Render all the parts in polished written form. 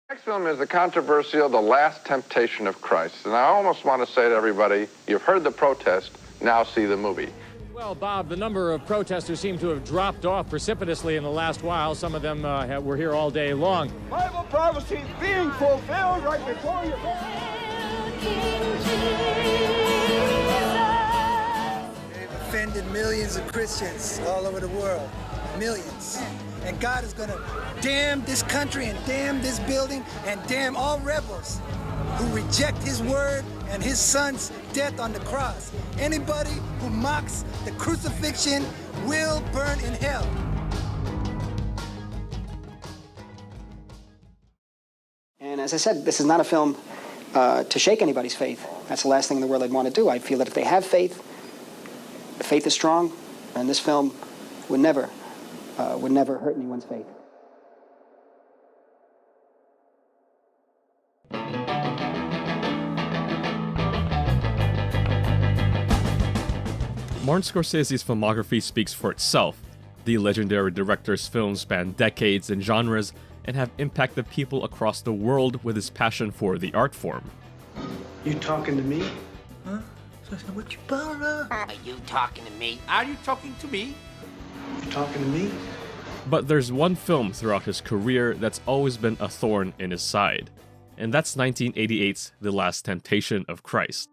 Next film is the controversial The Last Temptation of Christ. And I almost want to say to everybody, you've heard the protest, now see the movie. Well, Bob, the number of protesters seem to have dropped off precipitously in the last while. Some of them were here all day long. Bible prophecy being fulfilled right before you. They've offended millions of Christians all over the world. Millions. And God is going to damn this country and damn this building and damn all rebels who reject his word and his son's death on the cross. Anybody who mocks the crucifixion will burn in hell. And as I said, this is not a film to shake anybody's faith. That's the last thing in the world I'd want to do. I feel that if they have faith, the faith is strong, and this film would never hurt anyone's faith. Martin Scorsese's filmography speaks for itself. The legendary director's films span decades and genres and have impacted people across the world with his passion for the art form. You talking to me? Huh? What you borrow? Are you talking to me? Are you talking to me? You talking to me? But there's one film throughout his career that's always been a thorn in his side, and that's 1988's The Last Temptation of Christ.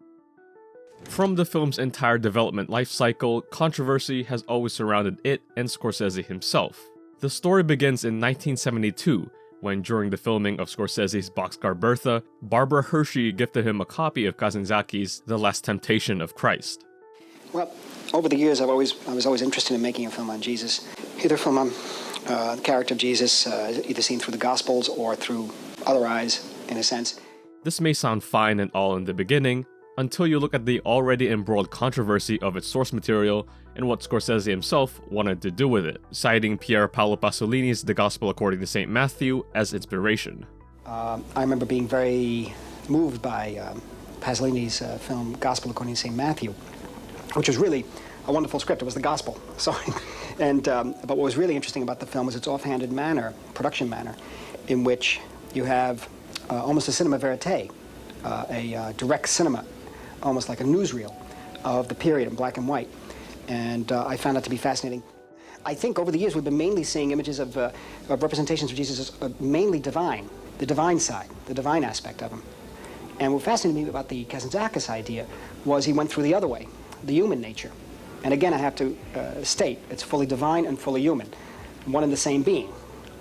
From the film's entire development life cycle, controversy has always surrounded it and Scorsese himself. The story begins in 1972, when during the filming of Scorsese's Boxcar Bertha, Barbara Hershey gifted him a copy of Kazinski's The Last Temptation of Christ. Well, over the years, I was always interested in making a film on Jesus. Either film on the character of Jesus, either seen through the Gospels or through other eyes, in a sense. This may sound fine and all in the beginning, until you look at the already embroiled controversy of its source material and what Scorsese himself wanted to do with it, citing Pier Paolo Pasolini's The Gospel According to St. Matthew as inspiration. I remember being very moved by Pasolini's film Gospel According to St. Matthew, which was really a wonderful script. It was the gospel. Sorry. But what was really interesting about the film was its offhanded manner, production manner, in which you have almost a cinema verite, a direct cinema, almost like a newsreel of the period in black and white. And I found that to be fascinating. I think over the years we've been mainly seeing images of representations of Jesus as mainly divine, the divine side, the divine aspect of him. And what fascinated me about the Kazantzakis idea was he went through the other way, the human nature. And again, I have to state, it's fully divine and fully human. One and the same being,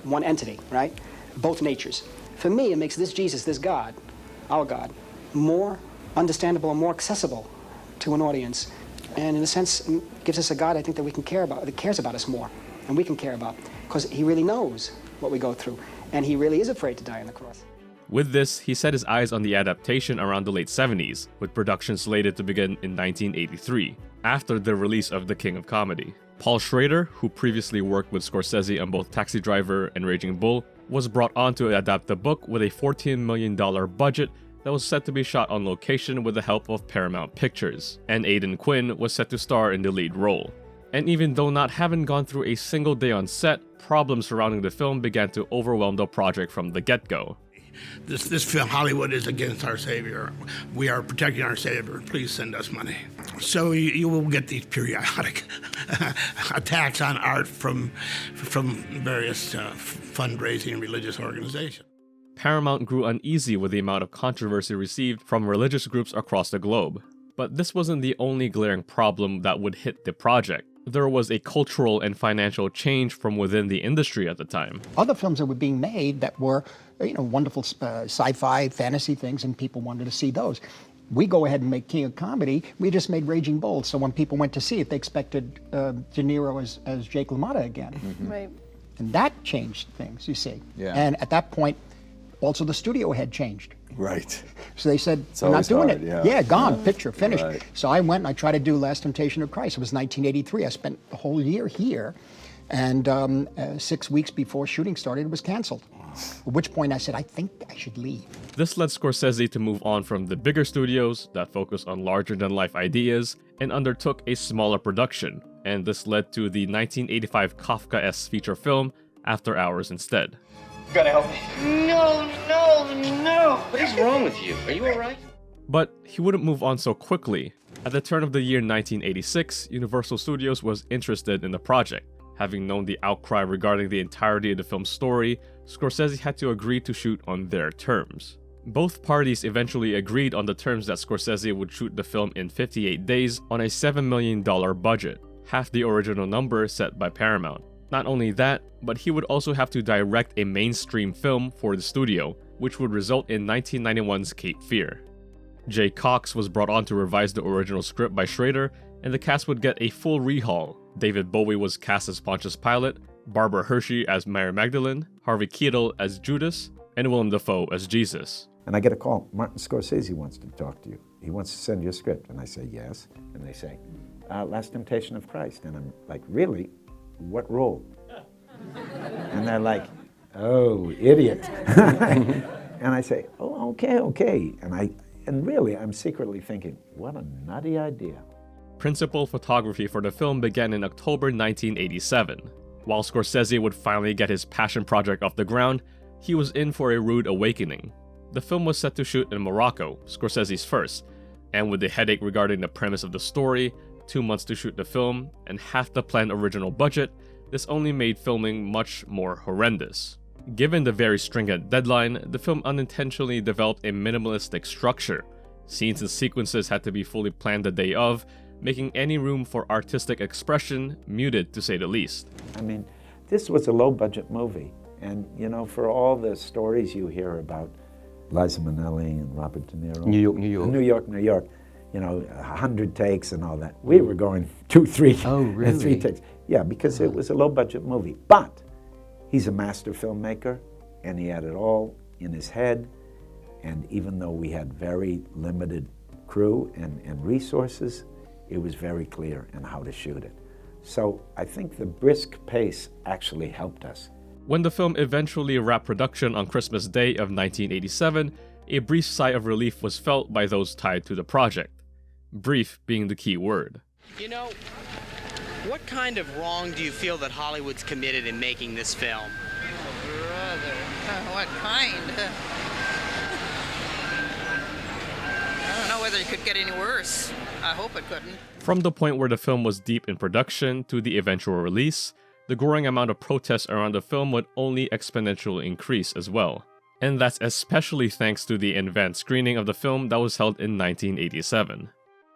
one entity, right? Both natures. For me, it makes this Jesus, this God, our God, more understandable and more accessible to an audience. And in a sense, gives us a God I think that we can care about, that cares about us more, and we can care about, because he really knows what we go through, and he really is afraid to die on the cross. With this, he set his eyes on the adaptation around the late 70s, with production slated to begin in 1983, after the release of The King of Comedy. Paul Schrader, who previously worked with Scorsese on both Taxi Driver and Raging Bull, was brought on to adapt the book with a $14 million budget that was set to be shot on location with the help of Paramount Pictures, and Aidan Quinn was set to star in the lead role. And even though not having gone through a single day on set, problems surrounding the film began to overwhelm the project from the get-go. This film, Hollywood is against our Savior. We are protecting our Savior. Please send us money. So you will get these periodic attacks on art from various fundraising and religious organizations. Paramount grew uneasy with the amount of controversy received from religious groups across the globe. But this wasn't the only glaring problem that would hit the project. There was a cultural and financial change from within the industry at the time. Other films that were being made that were, wonderful sci-fi, fantasy things, and people wanted to see those. We go ahead and make King of Comedy. We just made Raging Bull, so when people went to see it, they expected De Niro as Jake LaMotta again. Mm-hmm. Right. And that changed things, you see. Yeah. And at that point, also the studio had changed. Right. So they said, It's we're not always doing hard, it. yeah. Gone, picture, finished. Right. So I went and I tried to do Last Temptation of Christ. It was 1983. I spent the whole year here. And 6 weeks before shooting started, it was canceled. At which point I said, I think I should leave. This led Scorsese to move on from the bigger studios that focus on larger-than-life ideas and undertook a smaller production. And this led to the 1985 Kafka-esque feature film, After Hours instead. You gotta help me. No, no, no. What is wrong with you? Are you alright? But he wouldn't move on so quickly. At the turn of the year 1986, Universal Studios was interested in the project. Having known the outcry regarding the entirety of the film's story, Scorsese had to agree to shoot on their terms. Both parties eventually agreed on the terms that Scorsese would shoot the film in 58 days on a $7 million budget, half the original number set by Paramount. Not only that, but he would also have to direct a mainstream film for the studio, which would result in 1991's Cape Fear. Jay Cox was brought on to revise the original script by Schrader, and the cast would get a full rehaul. David Bowie was cast as Pontius Pilate, Barbara Hershey as Mary Magdalene, Harvey Keitel as Judas, and Willem Dafoe as Jesus. And I get a call, Martin Scorsese wants to talk to you. He wants to send you a script. And I say, yes. And they say, Last Temptation of Christ. And I'm like, really? What role? And they're like, oh, idiot. And I say, oh, okay. And really, I'm secretly thinking, what a nutty idea. Principal photography for the film began in October 1987. While Scorsese would finally get his passion project off the ground, he was in for a rude awakening. The film was set to shoot in Morocco, Scorsese's first, and with the headache regarding the premise of the story, 2 months to shoot the film, and half the planned original budget, this only made filming much more horrendous. Given the very stringent deadline, the film unintentionally developed a minimalistic structure. Scenes and sequences had to be fully planned the day of, making any room for artistic expression muted, to say the least. I mean, this was a low-budget movie, and you know, for all the stories you hear about Liza Minnelli and Robert De Niro, New York, you know, 100 takes and all that. We were going 2, 3, and 3 takes. Yeah, because it was a low-budget movie. But he's a master filmmaker, and he had it all in his head. And even though we had very limited crew and resources, it was very clear in how to shoot it. So I think the brisk pace actually helped us. When the film eventually wrapped production on Christmas Day of 1987, a brief sigh of relief was felt by those tied to the project. Brief being the key word. You know, what kind of wrong do you feel that Hollywood's committed in making this film? Brother, what kind? I don't know whether it could get any worse. I hope it couldn't. From the point where the film was deep in production to the eventual release, the growing amount of protests around the film would only exponentially increase as well. And that's especially thanks to the advanced screening of the film that was held in 1987.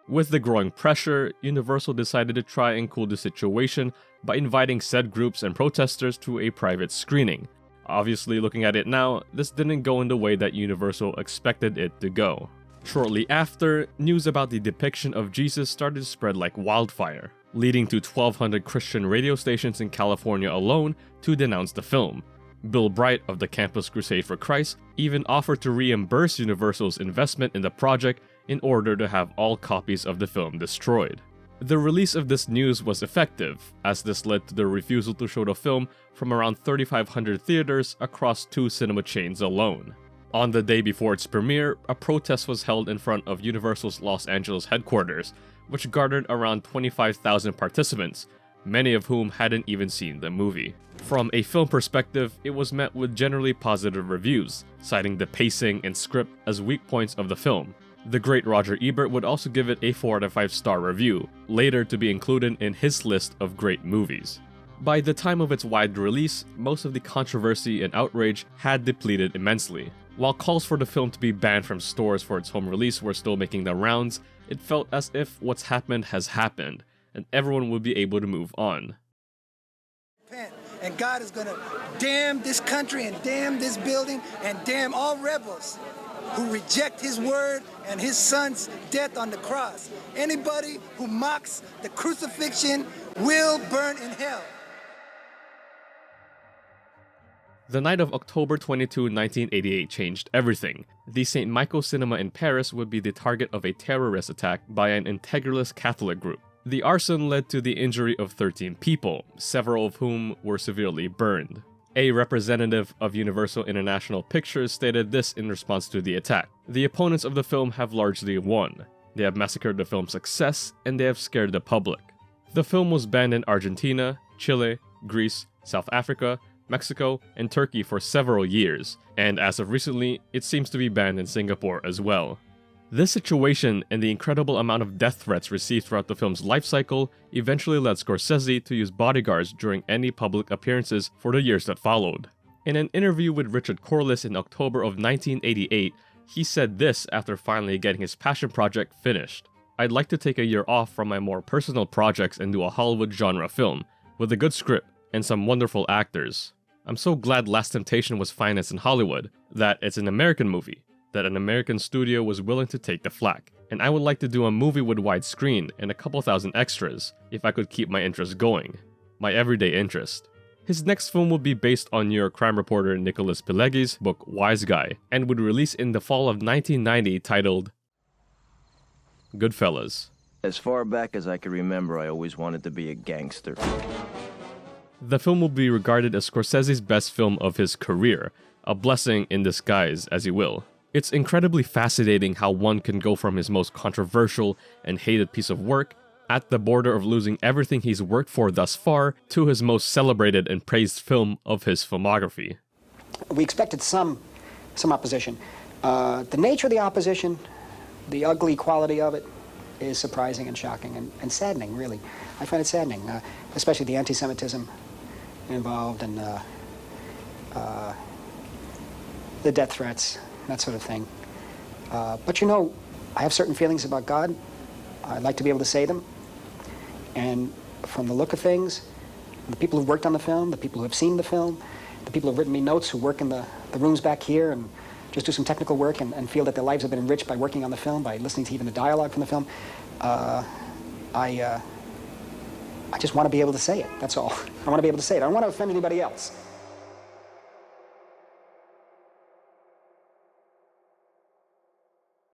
With the growing pressure, Universal decided to try and cool the situation by inviting said groups and protesters to a private screening. Obviously, looking at it now, this didn't go in the way that Universal expected it to go. Shortly after, news about the depiction of Jesus started to spread like wildfire, leading to 1,200 Christian radio stations in California alone to denounce the film. Bill Bright of the Campus Crusade for Christ even offered to reimburse Universal's investment in the project in order to have all copies of the film destroyed. The release of this news was effective, as this led to the refusal to show the film from around 3,500 theaters across 2 cinema chains alone. On the day before its premiere, a protest was held in front of Universal's Los Angeles headquarters, which garnered around 25,000 participants, many of whom hadn't even seen the movie. From a film perspective, it was met with generally positive reviews, citing the pacing and script as weak points of the film. The great Roger Ebert would also give it a 4 out of 5 star review, later to be included in his list of great movies. By the time of its wide release, most of the controversy and outrage had depleted immensely. While calls for the film to be banned from stores for its home release were still making the rounds, it felt as if what's happened has happened, and everyone would be able to move on. And God is going to damn this country and damn this building and damn all rebels who reject his word and his son's death on the cross. Anybody who mocks the crucifixion will burn in hell. The night of October 22, 1988 changed everything. The St. Michael Cinema in Paris would be the target of a terrorist attack by an integralist Catholic group. The arson led to the injury of 13 people, several of whom were severely burned. A representative of Universal International Pictures stated this in response to the attack. The opponents of the film have largely won. They have massacred the film's success, and they have scared the public. The film was banned in Argentina, Chile, Greece, South Africa, Mexico, and Turkey for several years, and as of recently, it seems to be banned in Singapore as well. This situation and the incredible amount of death threats received throughout the film's life cycle eventually led Scorsese to use bodyguards during any public appearances for the years that followed. In an interview with Richard Corliss in October of 1988, he said this after finally getting his passion project finished. "I'd like to take a year off from my more personal projects and do a Hollywood genre film, with a good script and some wonderful actors. I'm so glad Last Temptation was financed in Hollywood, that it's an American movie, that an American studio was willing to take the flak, and I would like to do a movie with widescreen and a couple thousand extras, if I could keep my interest going. My everyday interest." His next film would be based on New York crime reporter Nicholas Pileggi's book Wise Guy, and would release in the fall of 1990 titled Goodfellas. As far back as I can remember, I always wanted to be a gangster. The film will be regarded as Scorsese's best film of his career, a blessing in disguise, as you will. It's incredibly fascinating how one can go from his most controversial and hated piece of work, at the border of losing everything he's worked for thus far, to his most celebrated and praised film of his filmography. We expected some opposition. The nature of the opposition, the ugly quality of it, is surprising and shocking and saddening, really. I find it saddening, especially the anti-Semitism involved and the death threats, that sort of thing. But you know, I have certain feelings about God. I'd like to be able to say them. And from the look of things, the people who've worked on the film, the people who have seen the film, the people who've written me notes who work in the rooms back here and just do some technical work and feel that their lives have been enriched by working on the film, by listening to even the dialogue from the film, I just want to be able to say it, that's all. I want to be able to say it. I don't want to offend anybody else.